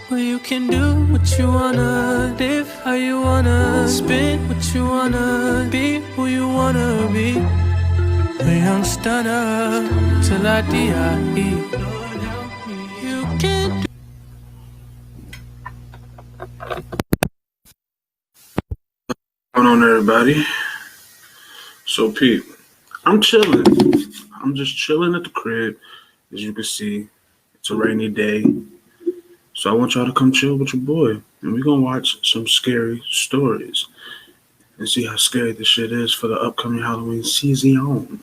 Well, you can do what you wanna, live how you wanna, spin what you wanna, be who you wanna be. A young stunner till I die. You can do. What's going on, everybody? So, Pete, I'm chilling. I'm just chilling at the crib. As you can see, it's a rainy day. So, I want y'all to come chill with your boy. And we're going to watch some scary stories and see how scary this shit is for the upcoming Halloween season.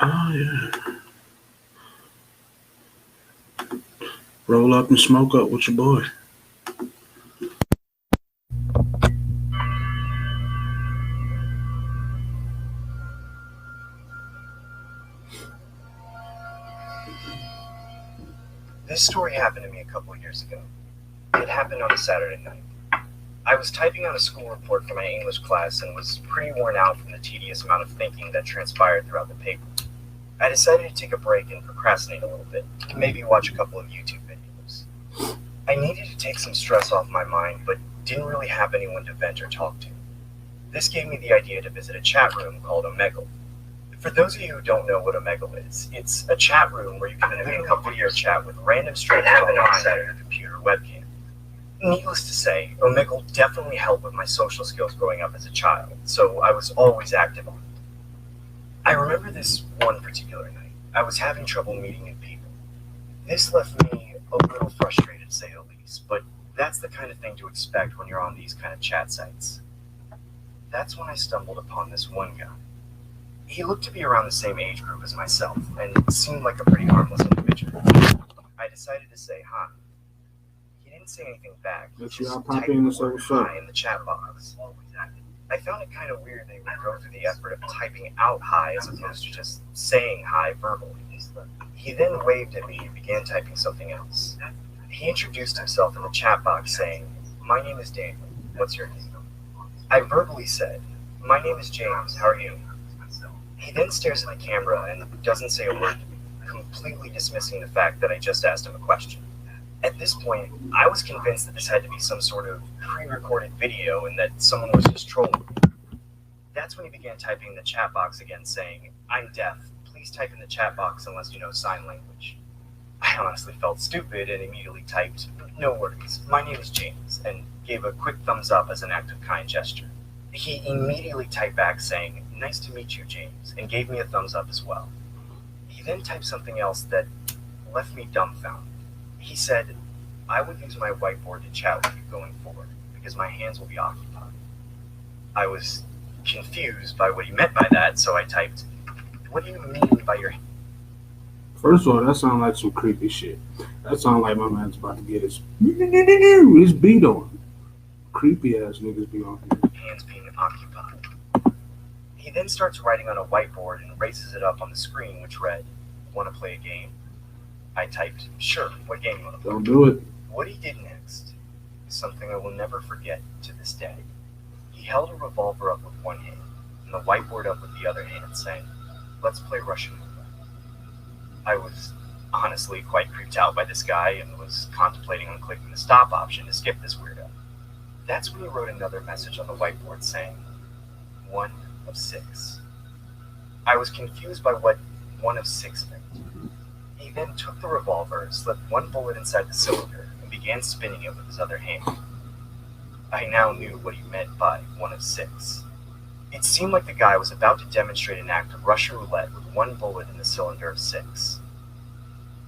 Oh, yeah. Roll up and smoke up with your boy. This story happened to me a couple of years ago. It happened on a Saturday night. I was typing out a school report for my English class and was pretty worn out from the tedious amount of thinking that transpired throughout the paper. I decided to take a break and procrastinate a little bit, maybe watch a couple of YouTube videos. I needed to take some stress off my mind, but didn't really have anyone to vent or talk to. This gave me the idea to visit a chat room called Omegle. For those of you who don't know what Omegle is, it's a chat room where you can link up video chat with random strangers online on your computer webcam. Needless to say, Omegle definitely helped with my social skills growing up as a child, so I was always active on it. I remember this one particular night. I was having trouble meeting new people. This left me a little frustrated, to say the least, but that's the kind of thing to expect when you're on these kind of chat sites. That's when I stumbled upon this one guy. He looked to be around the same age group as myself, and seemed like a pretty harmless individual. I decided to say hi. He didn't say anything back. He just typed the word hi in the chat box. I found it kind of weird that he would go through the effort of typing out hi as opposed to just saying hi verbally. He then waved at me and began typing something else. He introduced himself in the chat box saying, "My name is Daniel. What's your name?" I verbally said, "My name is James. How are you?" He then stares at the camera and doesn't say a word to me, completely dismissing the fact that I just asked him a question. At this point, I was convinced that this had to be some sort of pre-recorded video and that someone was just trolling me. That's when he began typing in the chat box again, saying, "I'm deaf. Please type in the chat box unless you know sign language." I honestly felt stupid and immediately typed, "No worries. My name is James," and gave a quick thumbs up as an act of kind gesture. He immediately typed back saying, "Nice to meet you, James," and gave me a thumbs up as well. He then typed something else that left me dumbfounded. He said, "I would use my whiteboard to chat with you going forward, because my hands will be occupied." I was confused by what he meant by that, so I typed, "What do you mean by your..." First of all, that sounds like some creepy shit. That sounds like my man's about to get his beat on. Creepy ass niggas be on here. Hands being occupied. He then starts writing on a whiteboard and races it up on the screen, which read, "Want to play a game?" I typed, "Sure, what game you want to play?" Don't do it. What he did next is something I will never forget to this day. He held a revolver up with one hand and the whiteboard up with the other hand, saying, "Let's play Russian roulette." I was honestly quite creeped out by this guy and was contemplating on clicking the stop option to skip this weirdo. That's when he wrote another message on the whiteboard saying, "1 of 6. I was confused by what 1 of 6 meant. He then took the revolver, slipped one bullet inside the cylinder, and began spinning it with his other hand. I now knew what he meant by 1 of 6. It seemed like the guy was about to demonstrate an act of Russian roulette with one bullet in the cylinder of 6.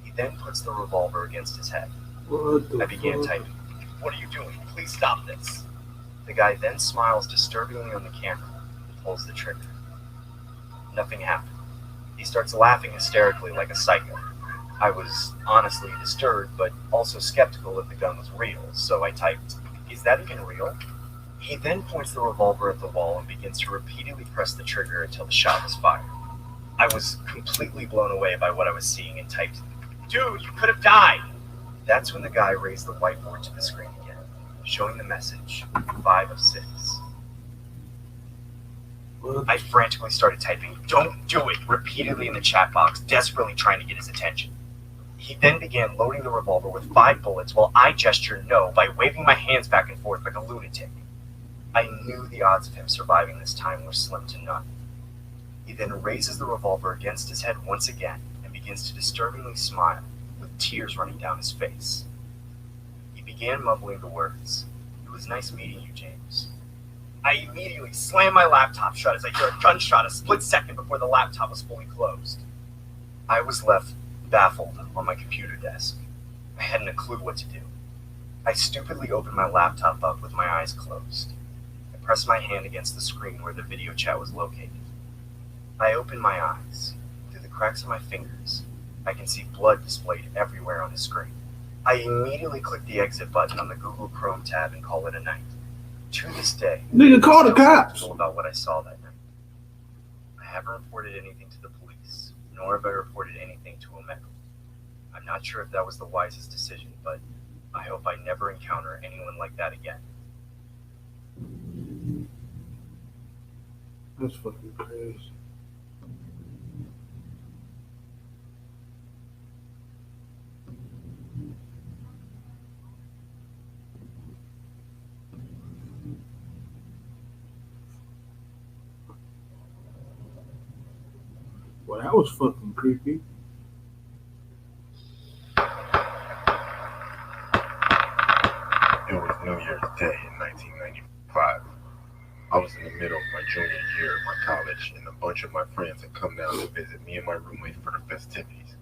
He then puts the revolver against his head. I began typing, "What are you doing? Please stop this." The guy then smiles disturbingly on the camera and pulls the trigger. Nothing happened. He starts laughing hysterically like a psycho. I was honestly disturbed, but also skeptical if the gun was real, so I typed, "Is that even real?" He then points the revolver at the wall and begins to repeatedly press the trigger until the shot was fired. I was completely blown away by what I was seeing and typed, "Dude, you could have died!" That's when the guy raised the whiteboard to the screen again, showing the message, 5 of 6. I frantically started typing, "Don't do it," repeatedly in the chat box, desperately trying to get his attention. He then began loading the revolver with 5 bullets while I gestured no by waving my hands back and forth like a lunatic. I knew the odds of him surviving this time were slim to none. He then raises the revolver against his head once again and begins to disturbingly smile, with tears running down his face. He began mumbling the words, "It was nice meeting you, James." I immediately slammed my laptop shut as I heard a gunshot a split second before the laptop was fully closed. I was left baffled on my computer desk. I hadn't a clue what to do. I stupidly opened my laptop up with my eyes closed. I pressed my hand against the screen where the video chat was located. I opened my eyes. Through the cracks of my fingers, I can see blood displayed everywhere on the screen. I immediately clicked the exit button on the Google Chrome tab and call it a night. To this day, Nigga, call the I'm still cops. skeptical about what I saw that night. I haven't reported anything to the police, nor have I reported anything to Omegle. I'm not sure if that was the wisest decision, but I hope I never encounter anyone like that again. That's fucking crazy. Well, that was fucking creepy. It was New Year's Day in 1995. I was in the middle of my junior year at my college, and a bunch of my friends had come down to visit me and my roommate for the festivities.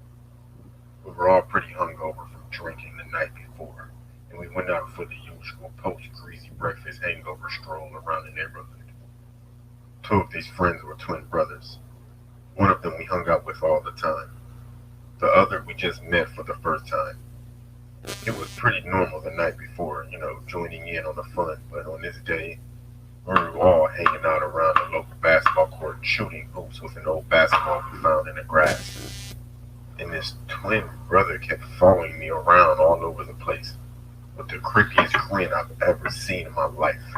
We were all pretty hungover from drinking the night before, and we went out for the usual post-greasy breakfast hangover stroll around the neighborhood. 2 of these friends were twin brothers. One of them we hung out with all the time. The other we just met for the first time. It was pretty normal the night before, joining in on the fun, but on this day, we were all hanging out around the local basketball court shooting hoops with an old basketball we found in the grass. And this twin brother kept following me around all over the place with the creepiest grin I've ever seen in my life,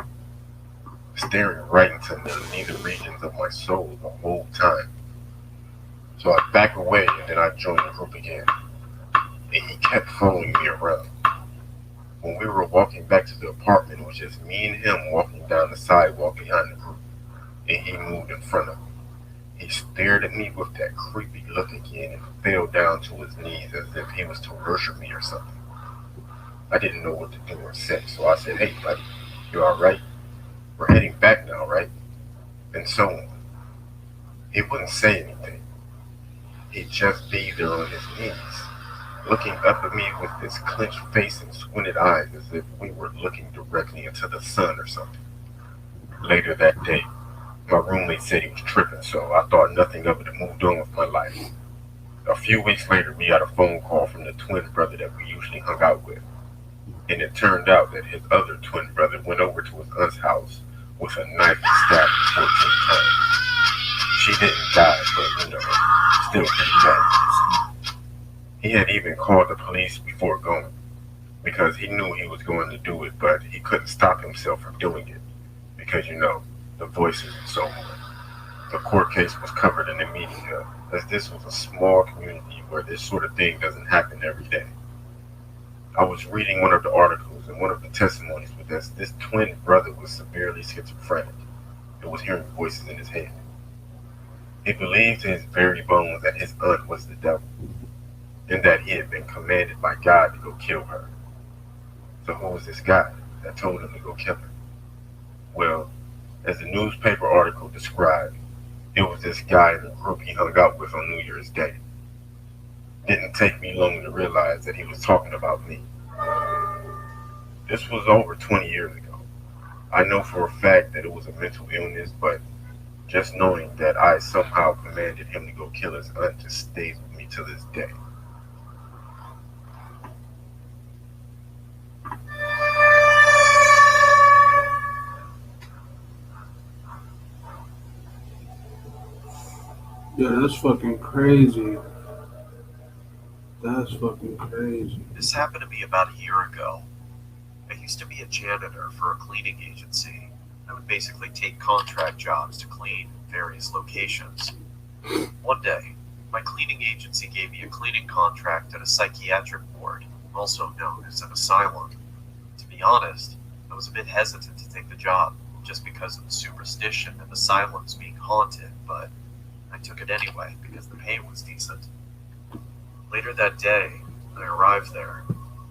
staring right into the neither regions of my soul the whole time. So I back away and then I joined the group again. And he kept following me around. When we were walking back to the apartment, it was just me and him walking down the sidewalk behind the group, and he moved in front of me. He stared at me with that creepy look again and fell down to his knees as if he was to worship me or something. I didn't know what to do or say, so I said, "Hey buddy, you alright? We're heading back now, right?" And so on. He wouldn't say anything. He'd just be there on his knees, looking up at me with his clenched face and squinted eyes as if we were looking directly into the sun or something. Later that day, my roommate said he was tripping, so I thought nothing of it and moved on with my life. A few weeks later, we got a phone call from the twin brother that we usually hung out with, and it turned out that his other twin brother went over to his aunt's house with a knife and stabbed her 14 times. She didn't die, but still pretty bad. He had even called the police before going, because he knew he was going to do it, but he couldn't stop himself from doing it, because the voices and so on. The court case was covered in the media, as this was a small community where this sort of thing doesn't happen every day. I was reading one of the articles, and one of the testimonies was that this twin brother was severely schizophrenic and was hearing voices in his head. He believed to his very bones that his aunt was the devil, and that he had been commanded by God to go kill her. So who was this guy that told him to go kill her? Well, as the newspaper article described, it was this guy in the group he hung out with on New Year's Day. Didn't take me long to realize that he was talking about me. This was over 20 years ago. I know for a fact that it was a mental illness, but just knowing that I somehow commanded him to go kill his aunt just stays with me to this day. Yeah, that's fucking crazy. That's fucking crazy. This happened to me about a year ago. I used to be a janitor for a cleaning agency. I would basically take contract jobs to clean various locations. One day, My cleaning agency gave me a cleaning contract at a psychiatric ward, also known as an asylum. To be honest, I was a bit hesitant to take the job, just because of the superstition of asylums being haunted, but I took it anyway because the pay was decent. Later that day, I arrived there.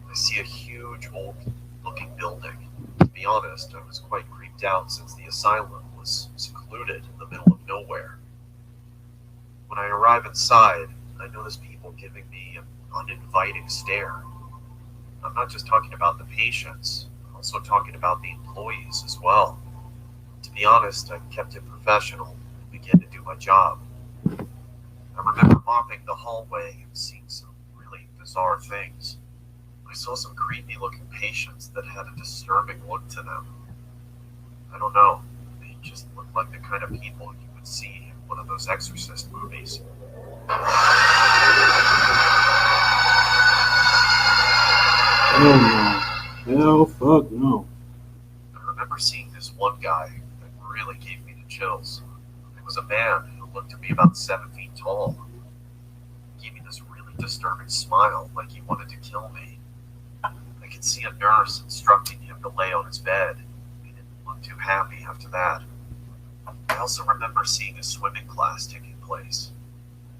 I see a huge old-looking building. To be honest, I was quite creeped out since the asylum was secluded in the middle of nowhere. When I arrive inside, I notice people giving me an uninviting stare. I'm not just talking about the patients, I'm also talking about the employees as well. To be honest, I kept it professional and began to do my job. I remember mopping the hallway and seeing some really bizarre things. I saw some creepy looking patients that had a disturbing look to them. I don't know, they just looked like the kind of people you would see in one of those exorcist movies. Oh no. Hell fuck no. I remember seeing this one guy that really gave me the chills. It was a man who looked to be about 7 feet tall. He gave me this really disturbing smile like he wanted to kill me. I could see a nurse instructing him to lay on his bed. He didn't look too happy after that. I also remember seeing a swimming class taking place.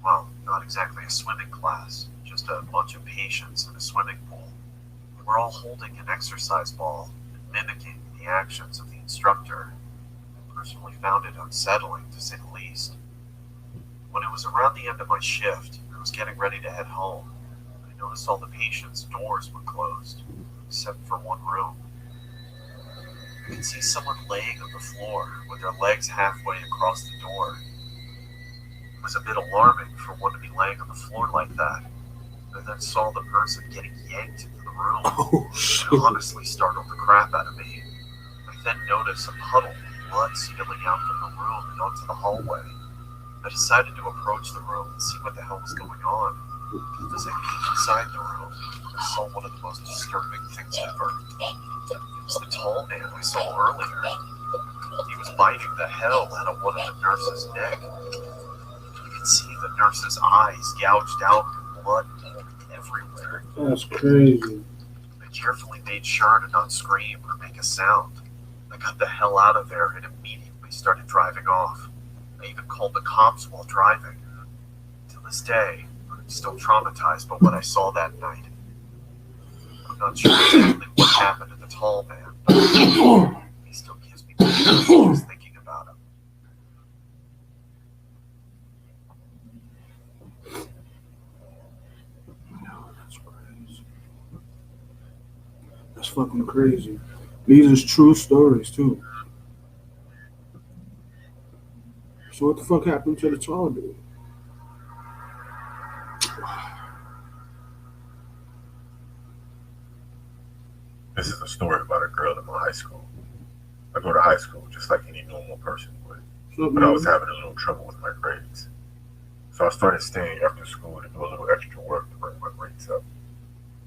Well, not exactly a swimming class, just a bunch of patients in a swimming pool. They were all holding an exercise ball and mimicking the actions of the instructor. I personally found it unsettling, to say the least. When it was around the end of my shift, I was getting ready to head home. I noticed all the patients' doors were closed, except for one room. I could see someone laying on the floor with their legs halfway across the door. It was a bit alarming for one to be laying on the floor like that. I then saw the person getting yanked into the room. Oh shit. It honestly startled the crap out of me. I then noticed a puddle of blood spilling out from the room and onto the hallway. I decided to approach the room and see what the hell was going on. As I peeked inside the room, I saw one of the most disturbing things ever. It was the tall man I saw earlier. He was biting the hell out of one of the nurse's neck. You could see the nurse's eyes gouged out with blood everywhere. That's crazy. I carefully made sure to not scream or make a sound. I got the hell out of there and immediately started driving off. I even called the cops while driving. To this day, I'm still traumatized by what I saw that night. I'm not sure exactly what happened to the tall man, but he still gives me PTSD just thinking about him. That's crazy. That's fucking crazy. These are true stories too. So what the fuck happened to the tall dude? This is a story about a girl in my high school. I go to high school just like any normal person would, What's up, but I was man? having a little trouble with my grades. So I started staying after school to do a little extra work to bring my grades up.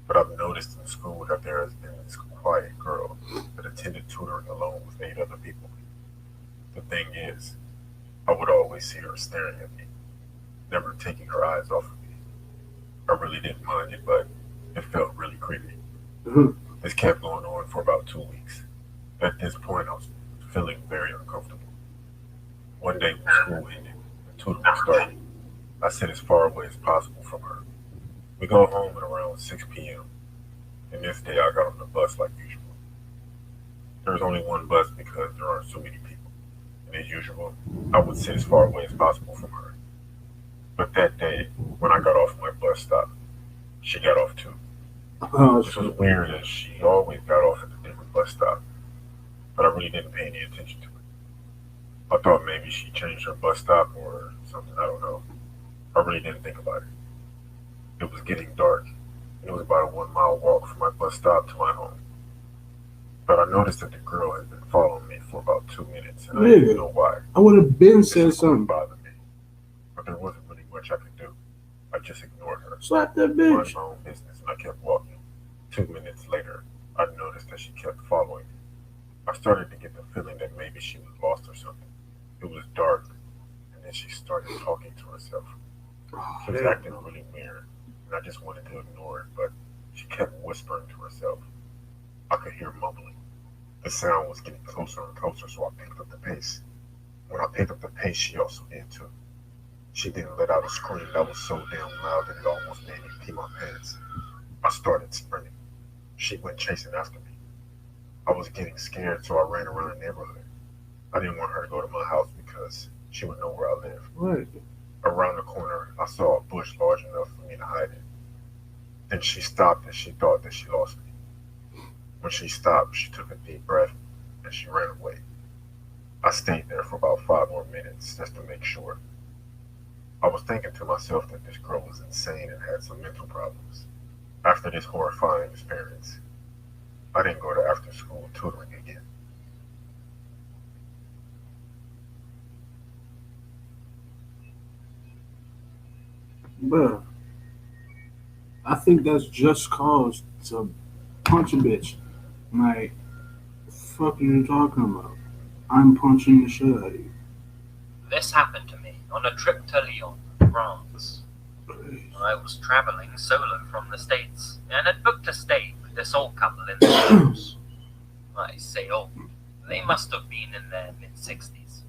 But I've noticed in school that there has been this quiet girl that attended tutoring alone with 8 other people. The thing is, I would always see her staring at me, never taking her eyes off of me. I really didn't mind it, but it felt really creepy. Mhm. This kept going on for about 2 weeks. At this point, I was feeling very uncomfortable. One day when school ended and tutoring started, I sit as far away as possible from her. We go home at around 6 p.m., and this day I got on the bus like usual. There was only one bus because there aren't so many people, and as usual, I would sit as far away as possible from her. But that day, when I got off my bus stop, she got off too. Oh This was shit. weird as she always got off at a different bus stop, but I really didn't pay any attention to it. I thought maybe she changed her bus stop or something, I don't know. I really didn't think about it. It was getting dark, and it was about a 1 mile walk from my bus stop to my home. But I noticed that the girl had been following me for about 2 minutes, and I didn't Nigga, know why. I would have been This said was going to something. bother me, but there wasn't really much I could do. I just ignored her, Slap that minded bitch. my own business, and I kept walking. 2 minutes later, I noticed that she kept following me. I started to get the feeling that maybe she was lost or something. It was dark, and then she started talking to herself. Oh, She was hell acting no. really weird, and I just wanted to ignore it, but she kept whispering to herself. I could hear mumbling. The sound was getting closer and closer, so I picked up the pace. When I picked up the pace, she also did too. She then let out a scream that was so damn loud that it almost made me pee my pants. I started sprinting. She went chasing after me. I was getting scared, so I ran around the neighborhood. I didn't want her to go to my house because she would know where I live. What? Around the corner, I saw a bush large enough for me to hide in. Then she stopped and she thought that she lost me. When she stopped, she took a deep breath and she ran away. I stayed there for about 5 more minutes just to make sure. I was thinking to myself that this girl was insane and had some mental problems. After this horrifying experience, I didn't go to after school tutoring again. Bruh, I think that's just cause to punch a bitch. Like, fuck you talking about? I'm punching the shit out of you. This happened to me on a trip to Lyon, France. I was traveling solo from the States and had booked a stay with this old couple in the house. I say old, they must have been in their mid-60s.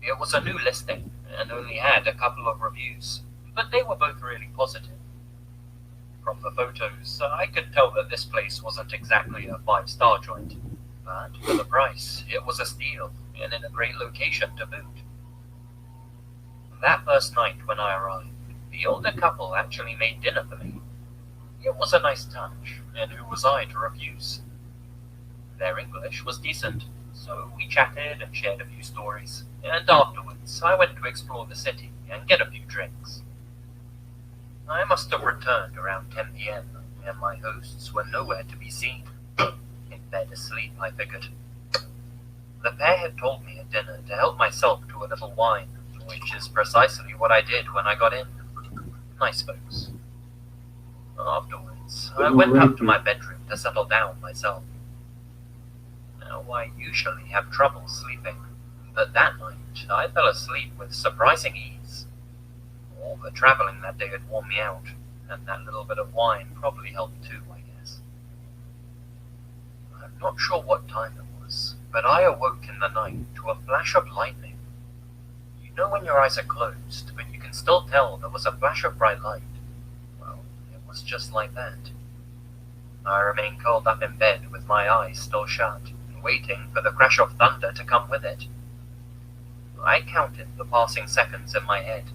It was a new listing and only had a couple of reviews, but they were both really positive. From the photos, I could tell that this place wasn't exactly a 5-star joint, but for the price, it was a steal and in a great location to boot. That first night when I arrived, the older couple actually made dinner for me. It was a nice touch, and who was I to refuse? Their English was decent, so we chatted and shared a few stories, and afterwards I went to explore the city and get a few drinks. I must have returned around 10 p.m, and my hosts were nowhere to be seen. In bed asleep, I figured. The pair had told me at dinner to help myself to a little wine, which is precisely what I did when I got in. Nice folks. Afterwards, I went up to my bedroom to settle down myself. Now, I usually have trouble sleeping, but that night I fell asleep with surprising ease. All the traveling that day had worn me out, and that little bit of wine probably helped too, I guess. I'm not sure what time it was, but I awoke in the night to a flash of lightning. You know when your eyes are closed, but you can still tell there was a flash of bright light? Well, it was just like that. I remained curled up in bed with my eyes still shut, waiting for the crash of thunder to come with it. I counted the passing seconds in my head.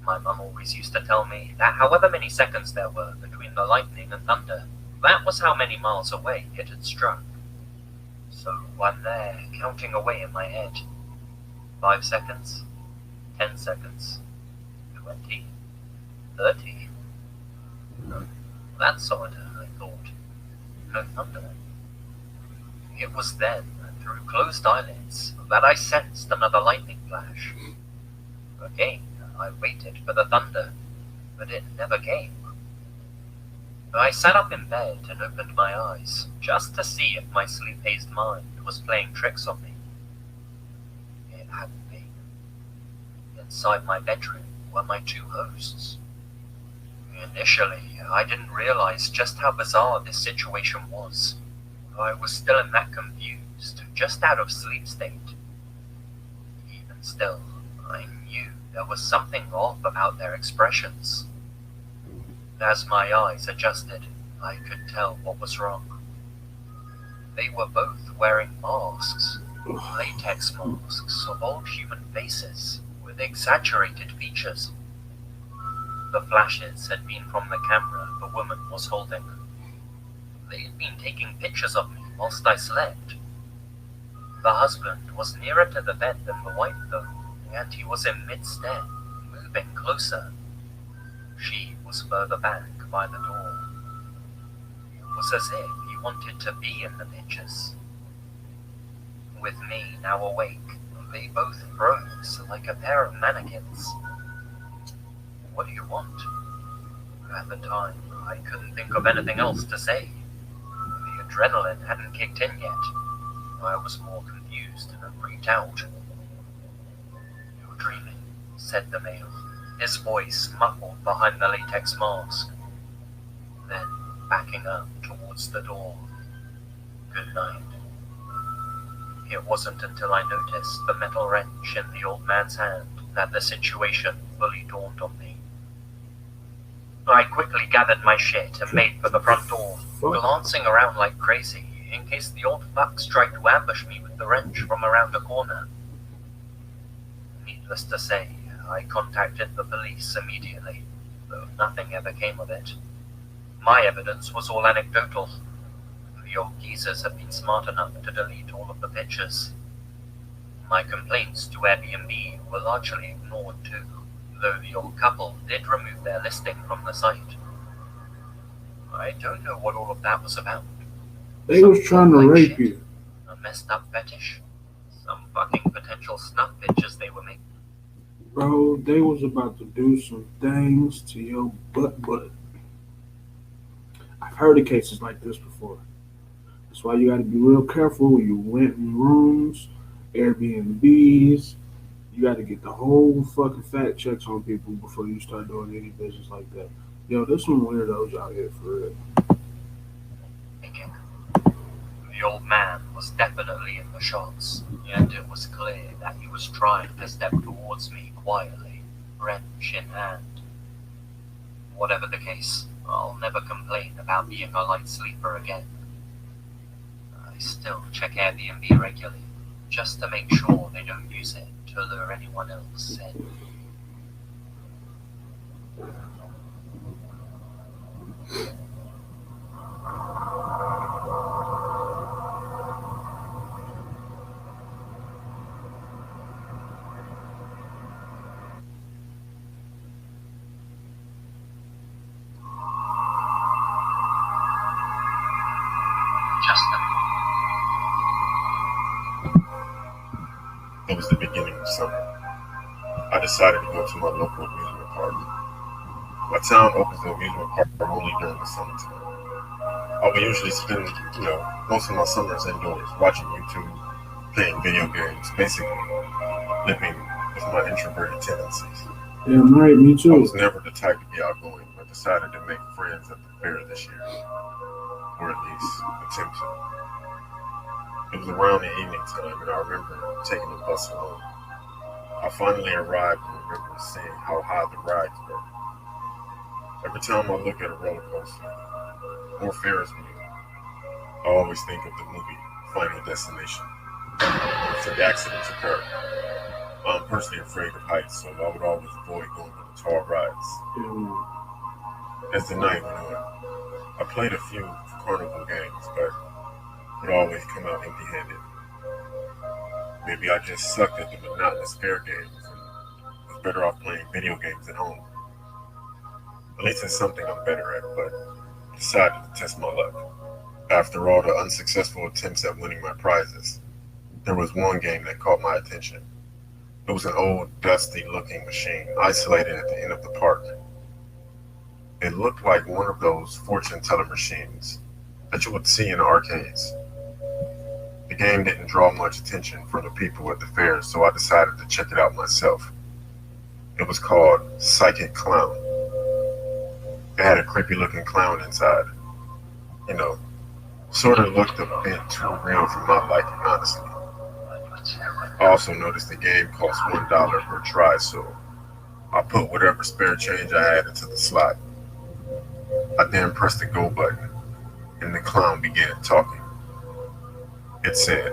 My mum always used to tell me that however many seconds there were between the lightning and thunder, that was how many miles away it had struck. So I'm there, counting away in my head. 5 seconds, 10 seconds, 20, 30. No, that's odder, I thought. No thunder. It was then, through closed eyelids, that I sensed another lightning flash. Again, I waited for the thunder, but it never came. I sat up in bed and opened my eyes, just to see if my sleep-hazed mind was playing tricks on me. It hadn't been. Inside my bedroom were my 2 hosts. Initially, I didn't realize just how bizarre this situation was. I was still in that confused, just out of sleep state. Even still, I knew there was something off about their expressions. As my eyes adjusted, I could tell what was wrong. They were both wearing masks, latex masks of old human faces with exaggerated features. The flashes had been from the camera the woman was holding. They had been taking pictures of me whilst I slept. The husband was nearer to the bed than the wife, though, and he was in mid-step, moving closer. She was further back by the door. It was as if he wanted to be in the pictures. With me now awake, they both froze like a pair of mannequins. What do you want? At the time, I couldn't think of anything else to say. The adrenaline hadn't kicked in yet. I was more confused and freaked out. You're dreaming, said the male. his voice muffled behind the latex mask. Then, backing up towards the door. Good night. It wasn't until I noticed the metal wrench in the old man's hand that the situation fully dawned on me. I quickly gathered my shit and made for the front door, glancing around like crazy in case the old fucks tried to ambush me with the wrench from around the corner. Needless to say, I contacted the police immediately, though nothing ever came of it. My evidence was all anecdotal. The old geezers have been smart enough to delete all of the pictures. My complaints to Airbnb were largely ignored too, though the old couple did remove their listing from the site. I don't know what all of that was about. They was trying to rape you. A messed up fetish? Some fucking potential snuff pictures they were making. Bro, they was about to do some things to your butt. I've heard of cases like this before. That's why you gotta be real careful when you rent in rooms, Airbnbs. You gotta get the whole fucking fact checks on people before you start doing any business like that. Yo, there's some weirdos out here for real. The old man was definitely in the shots, and it was clear that he was trying to step towards me quietly, wrench in hand. Whatever the case, I'll never complain about being a light sleeper again. I still check Airbnb regularly, just to make sure they don't use it to lure anyone else in. It was the beginning of summer. I decided to go to my local amusement park. My town opens the amusement park only during the summertime. I would usually spend, most of my summers indoors, watching YouTube, playing video games, basically living with my introverted tendencies. Damn right, me too. I was never the type to be outgoing, but decided to make friends at the fair this year, or at least attempt to. It was around the evening time, and I remember taking the bus home. I finally arrived and remember seeing how high the rides were. Every time I look at a roller coaster or Ferris wheel, I always think of the movie Final Destination. So the accidents occur. I'm personally afraid of heights, so I would always avoid going on the tall rides. As the night went on, I played a few carnival games, but would always come out empty-handed. Maybe I just sucked at the monotonous fair games and was better off playing video games at home. At least it's something I'm better at, but decided to test my luck. After all the unsuccessful attempts at winning my prizes, there was one game that caught my attention. It was an old, dusty-looking machine isolated at the end of the park. It looked like one of those fortune teller machines that you would see in the arcades. The game didn't draw much attention from the people at the fair, so I decided to check it out myself. It was called Psychic Clown. It had a creepy-looking clown inside. Sort of looked a bit too real for my liking, honestly. I also noticed the game cost $1 per try, so I put whatever spare change I had into the slot. I then pressed the go button, and the clown began talking. It said,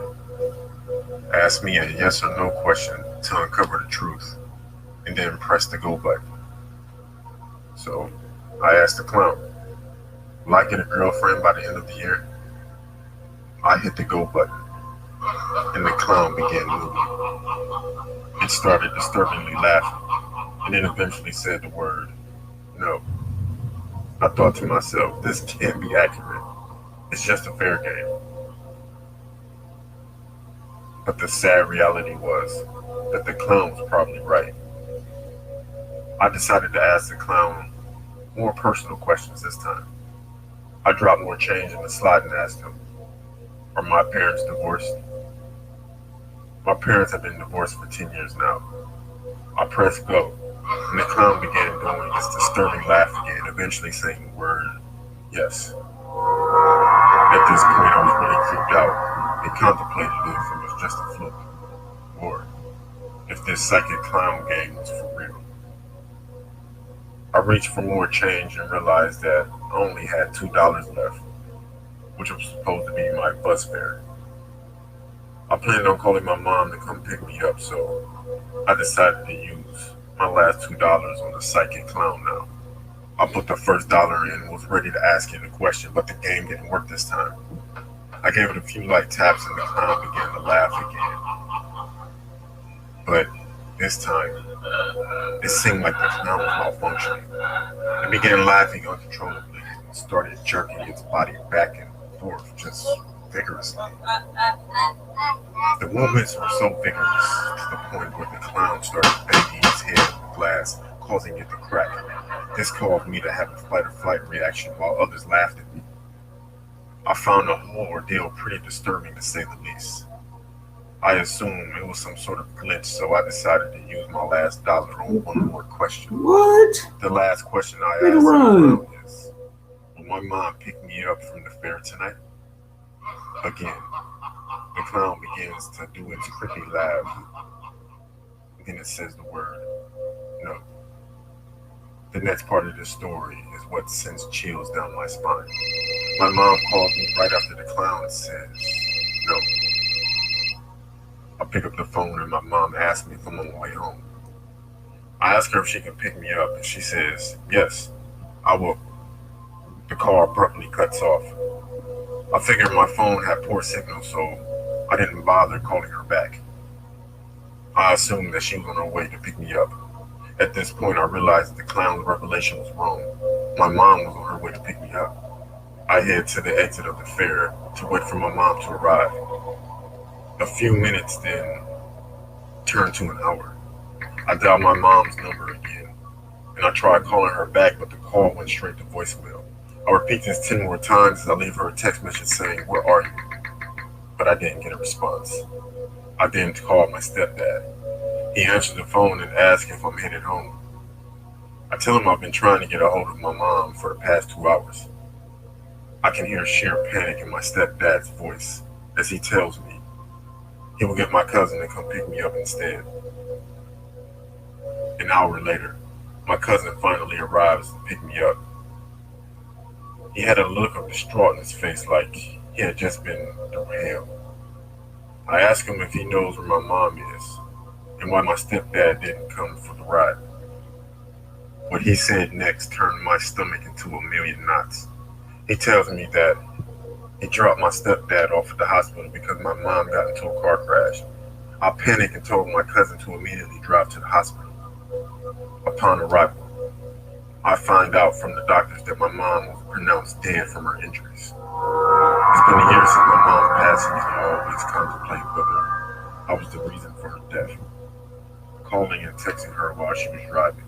"Ask me a yes or no question to uncover the truth, and then press the go button." So I asked the clown, "Will I get a girlfriend by the end of the year?" I hit the go button, and the clown began moving. It started disturbingly laughing, and then eventually said the word, "No." I thought to myself, this can't be accurate. It's just a fair game. But the sad reality was that the clown was probably right. I decided to ask the clown more personal questions this time. I dropped more change in the slot and asked him, "Are my parents divorced?" "My parents have been divorced for 10 years now." I pressed go, And the clown began doing his disturbing laugh again, eventually saying the word yes. At this point, I was really creeped out and contemplated if it was just a fluke, or if this psychic clown game was for real. I reached for more change and realized that I only had $2 left, which was supposed to be my bus fare. I planned on calling my mom to come pick me up, so I decided to use my last $2 on the psychic clown now. I put the first dollar in and was ready to ask him a question, but the game didn't work this time. I gave it a few light taps and the clown began to laugh again. But this time, it seemed like the clown was malfunctioning. It began laughing uncontrollably and started jerking its body back and forth just vigorously. The movements were so vigorous to the point where the clown started banging his head on the glass, causing it to crack. This caused me to have a fight or flight reaction while others laughed at me. I found the whole ordeal pretty disturbing to say the least. I assumed it was some sort of glitch, so I decided to use my last dollar on one more question. What? The last question I asked Nigga, run. is, will my mom pick me up from the fair tonight? Again, the clown begins to do its creepy laugh. Then it says the word, no. The next part of this story is what sends chills down my spine. My mom calls me right after the clown says, no. I pick up the phone and my mom asks me if I'm on my way home. I ask her if she can pick me up and she says, yes, I will. The call abruptly cuts off. I figured my phone had poor signal, so I didn't bother calling her back. I assumed that she was on her way to pick me up. At this point, I realized that the clown's revelation was wrong. My mom was on her way to pick me up. I head to the exit of the fair to wait for my mom to arrive. A few minutes then turned to an hour. I dial my mom's number again, and I tried calling her back, but the call went straight to voicemail. I repeat this 10 more times as I leave her a text message saying, where are you? But I didn't get a response. I then called my stepdad. He answered the phone and asked if I'm headed home. I tell him I've been trying to get a hold of my mom for the past 2 hours. I can hear sheer panic in my stepdad's voice as he tells me he will get my cousin to come pick me up instead. An hour later, my cousin finally arrives to pick me up. He had a look of distraught in his face like he had just been through hell. I asked him if he knows where my mom is and why my stepdad didn't come for the ride. What he said next turned my stomach into a million knots. He tells me that he dropped my stepdad off at the hospital because my mom got into a car crash. I panicked and told my cousin to immediately drive to the hospital. Upon arrival, I find out from the doctors that my mom was pronounced dead from her injuries. It's been a year since my mom passed, and I always contemplate whether I was the reason for her death. Calling and texting her while she was driving.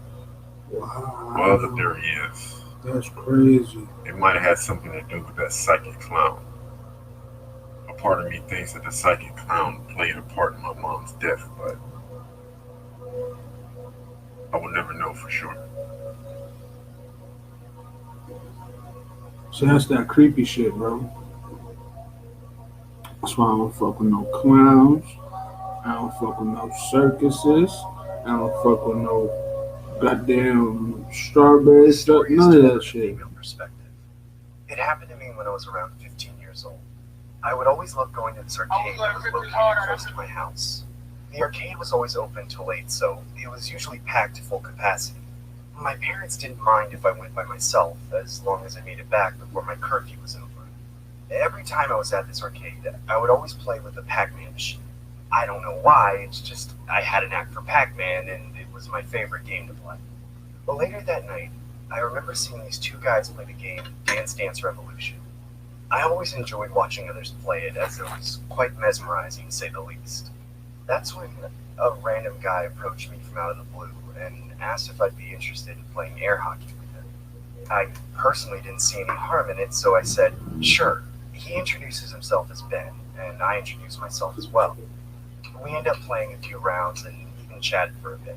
Wow. My other theory is That's crazy. it might have had something to do with that psychic clown. A part of me thinks that the psychic clown played a part in my mom's death, but I will never know for sure. So that's that creepy shit, bro. That's why I don't fuck with no clowns. I don't fuck with no circuses. I don't fuck with no goddamn strawberry stuff. None of that shit. Female perspective. It happened to me when I was around 15 years old. I would always love going to this arcade that was located close to my house. The arcade was always open till late, so it was usually packed to full capacity. My parents didn't mind if I went by myself, as long as I made it back before my curfew was over. Every time I was at this arcade, I would always play with the Pac-Man machine. I don't know why, it's just I had a knack for Pac-Man, and it was my favorite game to play. But later that night, I remember seeing these two guys play the game Dance Dance Revolution. I always enjoyed watching others play it, as it was quite mesmerizing, to say the least. That's when a random guy approached me from out of the blue and asked if I'd be interested in playing air hockey with him. I personally didn't see any harm in it, so I said, sure. He introduces himself as Ben, and I introduce myself as well. We end up playing a few rounds and even chatted for a bit.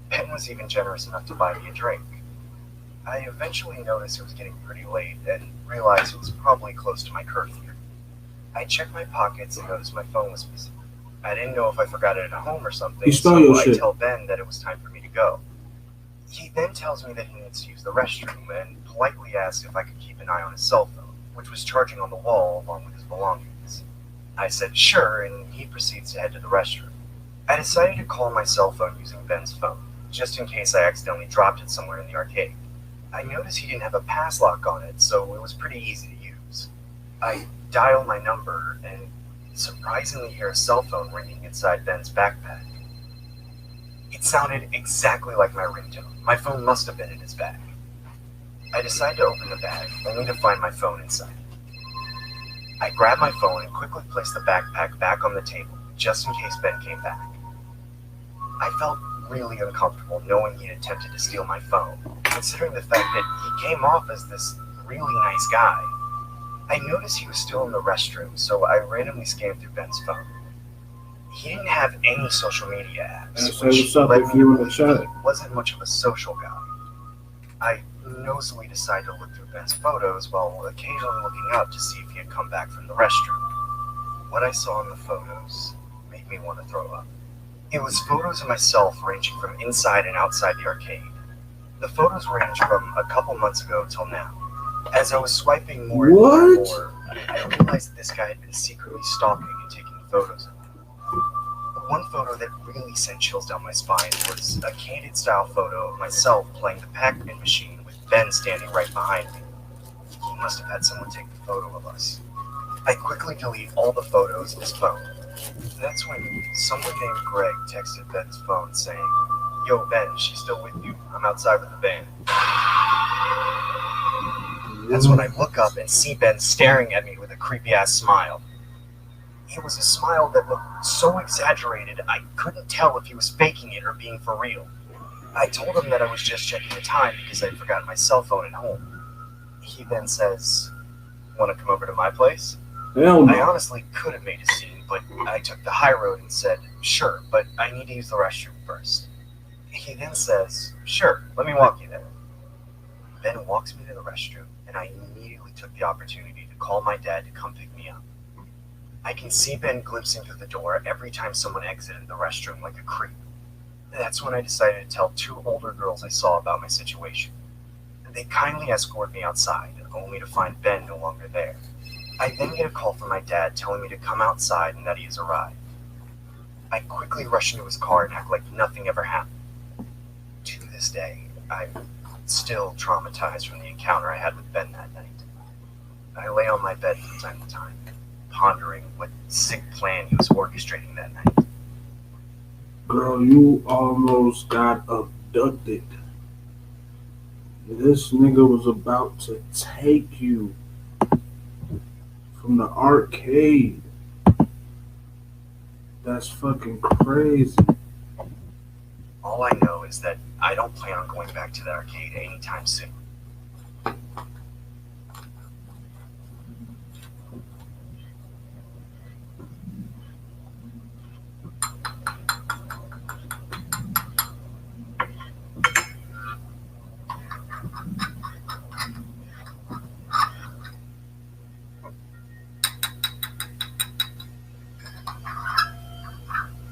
Ben was even generous enough to buy me a drink. I eventually noticed it was getting pretty late and realized it was probably close to my curfew. I checked my pockets and noticed my phone was missing. I didn't know if I forgot it at home or something, He stole so your I shit. tell Ben that it was time for me to go. He then tells me that he needs to use the restroom and politely asks if I could keep an eye on his cell phone, which was charging on the wall along with his belongings. I said sure, and he proceeds to head to the restroom. I decided to call my cell phone using Ben's phone, just in case I accidentally dropped it somewhere in the arcade. I noticed he didn't have a pass lock on it, so it was pretty easy to use. I dial my number and surprisingly hear a cell phone ringing inside Ben's backpack. It sounded exactly like my ringtone. My phone must have been in his bag. I decide to open the bag, only to find my phone inside. I grab my phone and quickly place the backpack back on the table, just in case Ben came back. I felt really uncomfortable knowing he had attempted to steal my phone, considering the fact that he came off as this really nice guy. I noticed he was still in the restroom, so I randomly scanned through Ben's phone. He didn't have any social media apps, Say which what's up led if me you to in the believe chat. he wasn't much of a social guy. I nosily decided to look through Ben's photos while occasionally looking up to see if he had come back from the restroom. What I saw in the photos made me want to throw up. It was photos of myself ranging from inside and outside the arcade. The photos ranged from a couple months ago till now. As I was swiping more and more and What? more, I realized this guy had been secretly stalking and taking photos of me. The one photo that really sent chills down my spine was a candid style photo of myself playing the Pac-Man machine with Ben standing right behind me. He must have had someone take the photo of us. I quickly delete all the photos of his phone. That's when someone named Greg texted Ben's phone saying, "Yo, Ben, she's still with you. I'm outside with the van." That's when I look up and see Ben staring at me with a creepy-ass smile. It was a smile that looked so exaggerated I couldn't tell if he was faking it or being for real. I told him that I was just checking the time because I'd forgotten my cell phone at home. He then says, "Want to come over to my place?" Hell I no. honestly could have made a scene, but I took the high road and said, "Sure, but I need to use the restroom first." He then says, "Sure, let me walk you there." Ben walks me to the restroom, and I immediately took the opportunity to call my dad to come pick me up. I can see Ben glimpsing through the door every time someone exited the restroom like a creep. That's when I decided to tell two older girls I saw about my situation. They kindly escorted me outside, only to find Ben no longer there. I then get a call from my dad telling me to come outside and that he has arrived. I quickly rush into his car and act like nothing ever happened. To this day, I'm still traumatized from the encounter I had with Ben that night. I lay on my bed from time to time, pondering what sick plan he was orchestrating that night. Girl, you almost got abducted. This nigga was about to take you from the arcade. That's fucking crazy. All I know is that I don't plan on going back to the arcade anytime soon.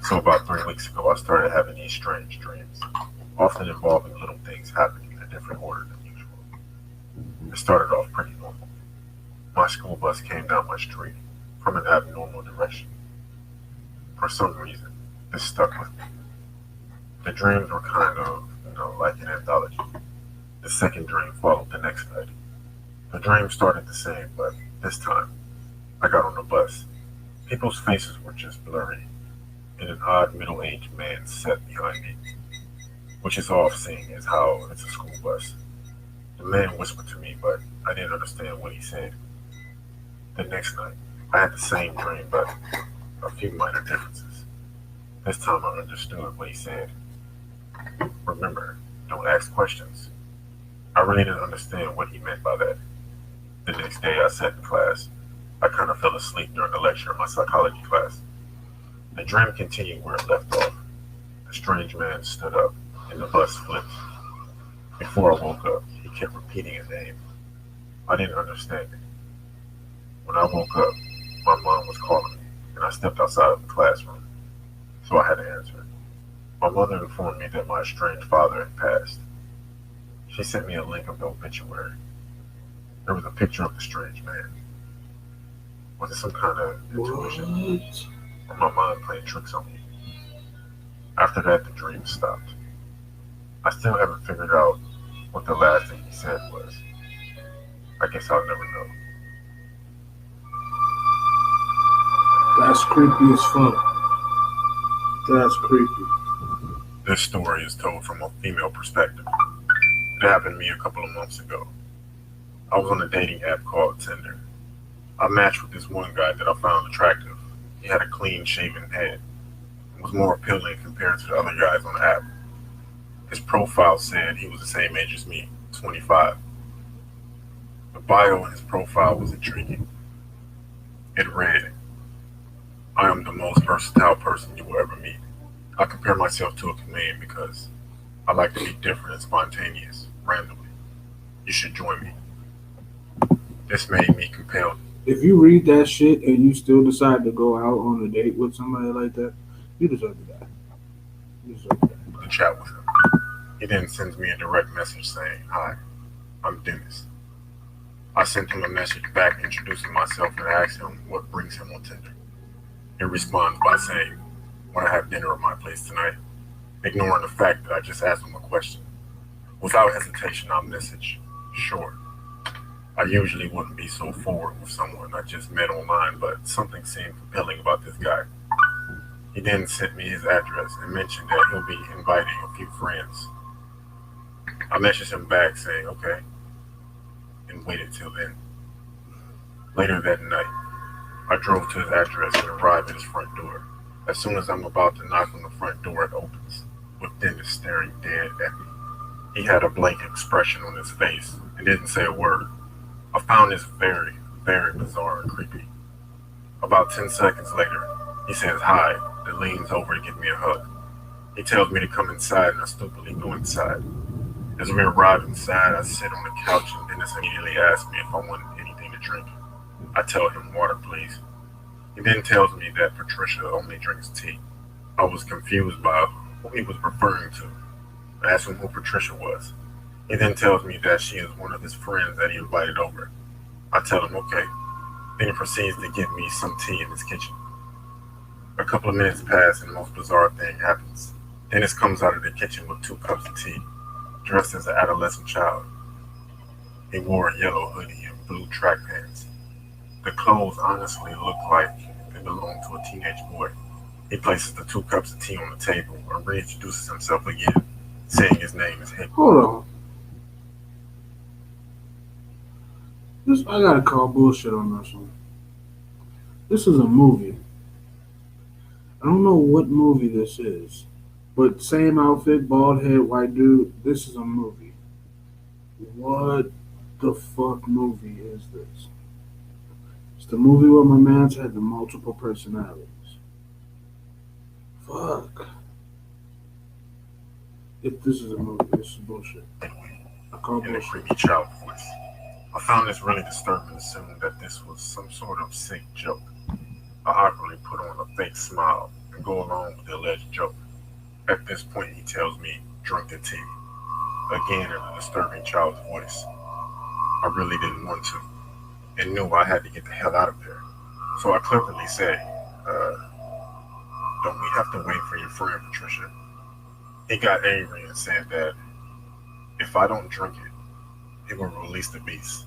So about 3 weeks ago, I started having these strange dreams, often involving little things happening in a different order than usual. It started off pretty normal. My school bus came down my street from an abnormal direction. For some reason, this stuck with me. The dreams were kind of, like an anthology. The second dream followed the next night. The dream started the same, but this time, I got on the bus. People's faces were just blurry, and an odd middle-aged man sat behind me, which is off-seeing as how it's a school bus. The man whispered to me, but I didn't understand what he said. The next night, I had the same dream, but a few minor differences. This time I understood what he said. Remember, don't ask questions. I really didn't understand what he meant by that. The next day I sat in class. I kind of fell asleep during the lecture in my psychology class. The dream continued where it left off. The strange man stood up, and the bus flipped. Before I woke up, he kept repeating his name. I didn't understand it. When I woke up, my mom was calling me, and I stepped outside of the classroom, so I had to answer. My mother informed me that my estranged father had passed. She sent me a link of the obituary. There was a picture of the strange man. Was it some kind of intuition? What? Or my mind playing tricks on me? After that, the dream stopped. I still haven't figured out what the last thing he said was. I guess I'll never know. That's creepy as fuck. That's creepy. This story is told from a female perspective. It happened to me a couple of months ago. I was on a dating app called Tinder. I matched with this one guy that I found attractive. He had a clean-shaven head and was more appealing compared to the other guys on the app. His profile said he was the same age as me, 25. The bio in his profile was intriguing. It read, "I am the most versatile person you will ever meet. I compare myself to a chameleon because I like to be different and spontaneous, randomly. You should join me." This made me compelled If you read that shit and you still decide to go out on a date with somebody like that, you deserve to die. You deserve to die. to chat with him. He then sends me a direct message saying, "Hi, I'm Dennis." I sent him a message back introducing myself and asked him what brings him on Tinder. He responds by saying, "Want to have dinner at my place tonight?" Ignoring the fact that I just asked him a question. Without hesitation, I message, "Sure." I usually wouldn't be so forward with someone I just met online, but something seemed compelling about this guy. He then sent me his address and mentioned that he'll be inviting a few friends. I messaged him back saying, "Okay," and waited till then. Later that night, I drove to his address and arrived at his front door. As soon as I'm about to knock on the front door, it opens, with Dennis staring dead at me. He had a blank expression on his face and didn't say a word. I found this very, very bizarre and creepy. About 10 seconds later, he says hi and leans over to give me a hug. He tells me to come inside and I stupidly go inside. As we arrive inside, I sit on the couch and Dennis immediately asks me if I want anything to drink. I tell him water, please. He then tells me that Patricia only drinks tea. I was confused by who he was referring to. I asked him who Patricia was. He then tells me that she is one of his friends that he invited over. I tell him okay. Then he proceeds to give me some tea in his kitchen. A couple of minutes pass and the most bizarre thing happens. Dennis comes out of the kitchen with 2 cups of tea, dressed as an adolescent child. He wore a yellow hoodie and blue track pants. The clothes honestly looked like they belonged to a teenage boy. He places the 2 cups of tea on the table and reintroduces himself again, saying his name is Henry. Hold on. I gotta call bullshit on this one. This is a movie. I don't know what movie this is, but same outfit, bald head, white dude. This is a movie. What the fuck movie is this? It's the movie where my man's had the multiple personalities. Fuck. If this is a movie, this is bullshit. I call In a bullshit. creepy child voice. I found this really disturbing, assuming that this was some sort of sick joke. I awkwardly put on a fake smile and go along with the alleged joke. At this point, he tells me, "Drink the tea." Again, in a disturbing child's voice. I really didn't want to, and knew I had to get the hell out of there. So I cleverly say, "Don't we have to wait for your friend, Patricia?" He got angry and said that if I don't drink it, he will release the beast.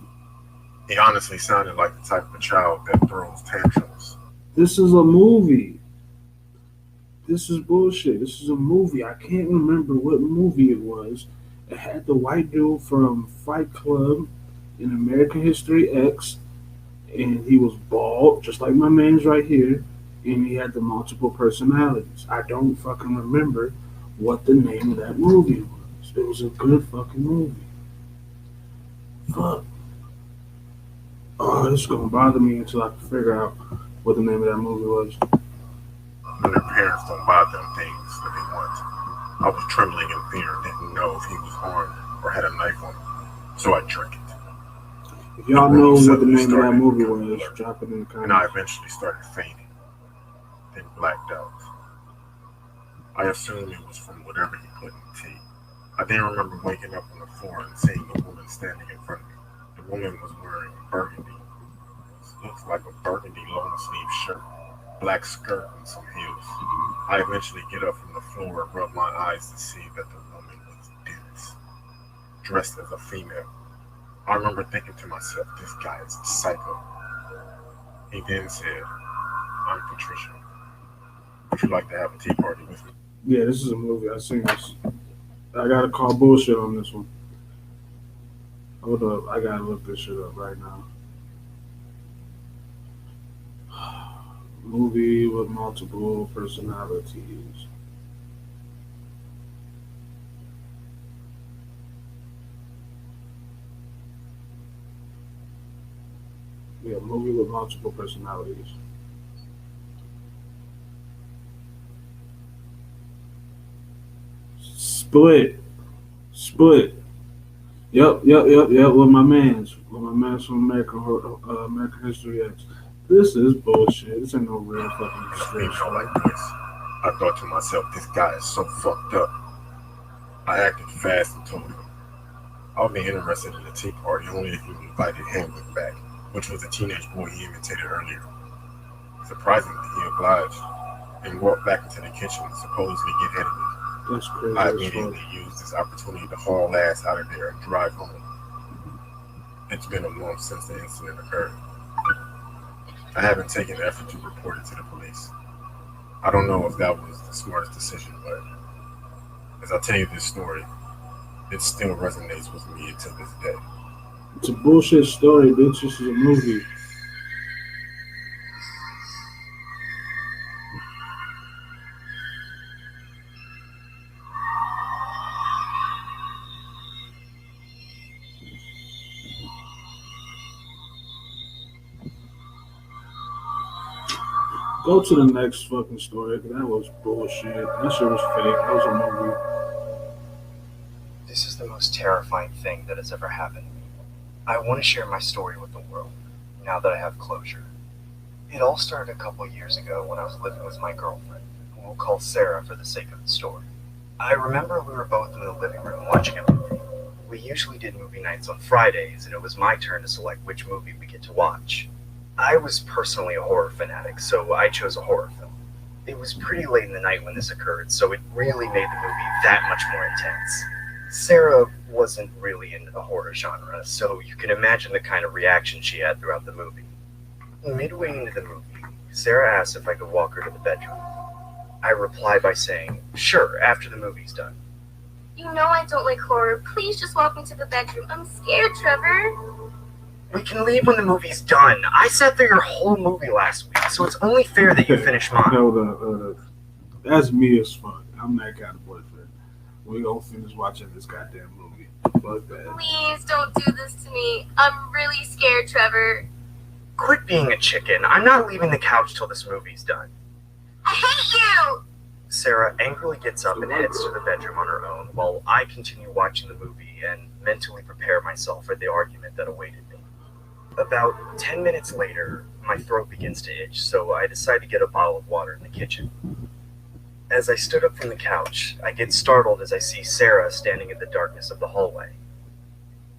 He honestly sounded like the type of child that throws tantrums. This is a movie. This is bullshit. This is a movie. I can't remember what movie it was. It had the white dude from Fight Club in American History X, and he was bald, just like my man's right here, and he had the multiple personalities. I don't fucking remember what the name of that movie was. It was a good fucking movie. Fuck. Oh, this is gonna bother me until I can figure out what the name of that movie was. When their parents don't buy them things that they want. I was trembling in fear, didn't know if he was armed or had a knife on him, so I drank it. If y'all The room know what the suddenly name of that started movie becoming was, blurry, drop it in the and I comments. eventually started fainting, then blacked out. I assumed it was from whatever he put in tea. I then remember waking up on the floor and seeing a woman standing in front of me. The woman was wearing burgundy. It looks like a burgundy long-sleeve shirt, black skirt, and some heels. I eventually get up from the floor and rub my eyes to see that the woman was dense, dressed as a female. I remember thinking to myself, this guy is a psycho. He then said, I'm Patricia. Would you like to have a tea party with me? Yeah, this is a movie. I seen this. I gotta call bullshit on this one. Hold up, I gotta look this shit up right now. Movie with multiple personalities. Yeah, movie with multiple personalities. Split. Yep. With my mans from American History X. This is bullshit. This ain't no real fucking A story. female like this. I thought to myself, this guy is so fucked up. I acted fast and told him, I'll be interested in the tea party only if you invited Hamlet back, which was a teenage boy he imitated earlier. Surprisingly, he obliged and walked back into the kitchen to supposedly get ahead of me. That's crazy. I as fuck. immediately used this opportunity to haul ass out of there and drive home. It's been a month since the incident occurred. I haven't taken the effort to report it to the police. I don't know if that was the smartest decision, but as I tell you this story, it still resonates with me to this day. It's a bullshit story, bitch. This is a movie. Go to the next fucking story. That was bullshit. That shit was fake. That was a movie. This is the most terrifying thing that has ever happened to me. I want to share my story with the world, now that I have closure. It all started a couple years ago when I was living with my girlfriend, who we'll call Sarah for the sake of the story. I remember we were both in the living room watching a movie. We usually did movie nights on Fridays, and it was my turn to select which movie we get to watch. I was personally a horror fanatic, so I chose a horror film. It was pretty late in the night when this occurred, so it really made the movie that much more intense. Sarah wasn't really in the horror genre, so you can imagine the kind of reaction she had throughout the movie. Midway into the movie, Sarah asked if I could walk her to the bedroom. I replied by saying, sure, after the movie's done. You know I don't like horror. Please just walk me to the bedroom. I'm scared, Trevor. We can leave when the movie's done. I sat through your whole movie last week, so it's only fair that you finish mine. Hold up. That's me as fuck. I'm that kind of boyfriend. We gonna finish watching this goddamn movie. Fuck that. Please don't do this to me. I'm really scared, Trevor. Quit being a chicken. I'm not leaving the couch till this movie's done. I hate you! Sarah angrily gets up and heads to the bedroom on her own, while I continue watching the movie and mentally prepare myself for the argument that awaited me. About 10 minutes later, my throat begins to itch, so I decide to get a bottle of water in the kitchen. As I stood up from the couch, I get startled as I see Sarah standing in the darkness of the hallway.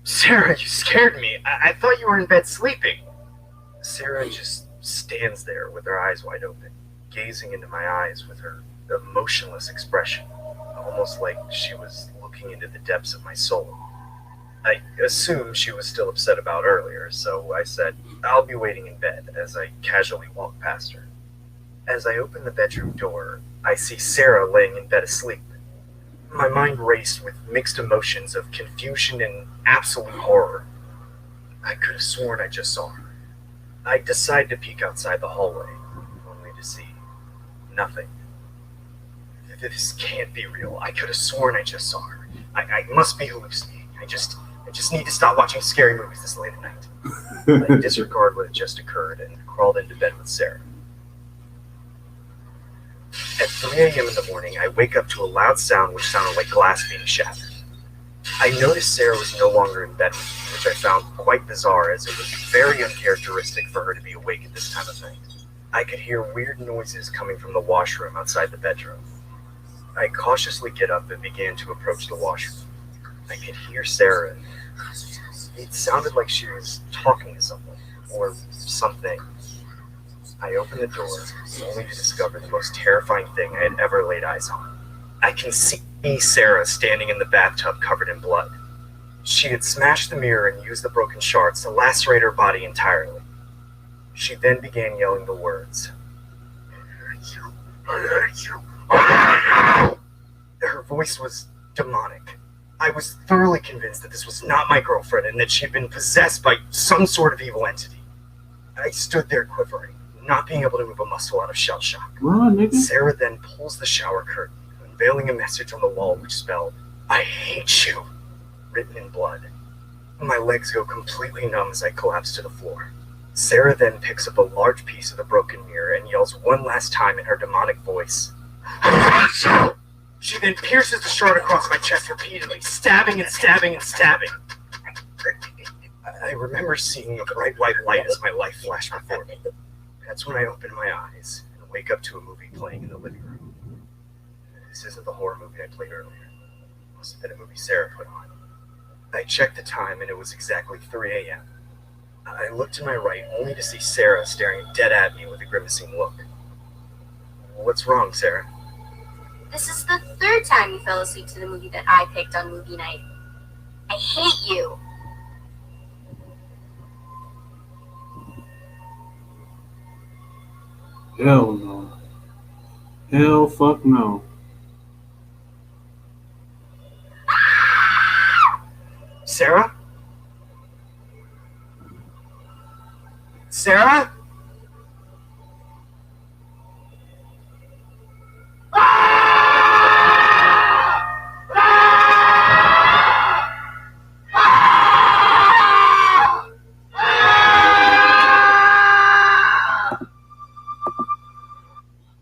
Sarah, you scared me. I thought you were in bed sleeping. Sarah just stands there with her eyes wide open, gazing into my eyes with her emotionless expression, almost like she was looking into the depths of my soul. I assumed she was still upset about earlier, so I said, I'll be waiting in bed, as I casually walked past her. As I open the bedroom door, I see Sarah laying in bed asleep. My mind raced with mixed emotions of confusion and absolute horror. I could have sworn I just saw her. I decide to peek outside the hallway, only to see nothing. This can't be real. I could have sworn I just saw her. I must be hallucinating. I just need to stop watching scary movies this late at night. I disregard what had just occurred and crawled into bed with Sarah. At 3 a.m. in the morning, I wake up to a loud sound which sounded like glass being shattered. I noticed Sarah was no longer in bed with me, which I found quite bizarre as it was very uncharacteristic for her to be awake at this time of night. I could hear weird noises coming from the washroom outside the bedroom. I cautiously get up and began to approach the washroom. I could hear Sarah in there. It sounded like she was talking to someone, or something. I opened the door, only to discover the most terrifying thing I had ever laid eyes on. I can see Sarah standing in the bathtub covered in blood. She had smashed the mirror and used the broken shards to lacerate her body entirely. She then began yelling the words, "I hate you, I hate you, I hate you." Her voice was demonic. I was thoroughly convinced that this was not my girlfriend and that she had been possessed by some sort of evil entity. I stood there quivering, not being able to move a muscle out of shell shock. Run, nigga. Sarah then pulls the shower curtain, unveiling a message on the wall which spelled, "I hate you," written in blood. My legs go completely numb as I collapse to the floor. Sarah then picks up a large piece of the broken mirror and yells one last time in her demonic voice, "I hate you!" She then pierces the shard across my chest repeatedly, stabbing and stabbing and stabbing. I remember seeing a bright white light as my life flashed before me. That's when I open my eyes and wake up to a movie playing in the living room. This isn't the horror movie I played earlier. It must have been a movie Sarah put on. I checked the time and it was exactly 3 a.m. I looked to my right only to see Sarah staring dead at me with a grimacing look. "What's wrong, Sarah?" This is the third time you fell asleep to the movie that I picked on movie night. I hate you. Hell no. Hell fuck no. Sarah? Sarah?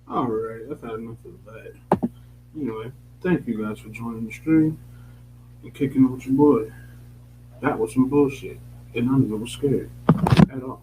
Alright, I've had enough of that. Anyway, thank you guys for joining the stream and kicking it with your boy. That was some bullshit, and none of it was scary at all.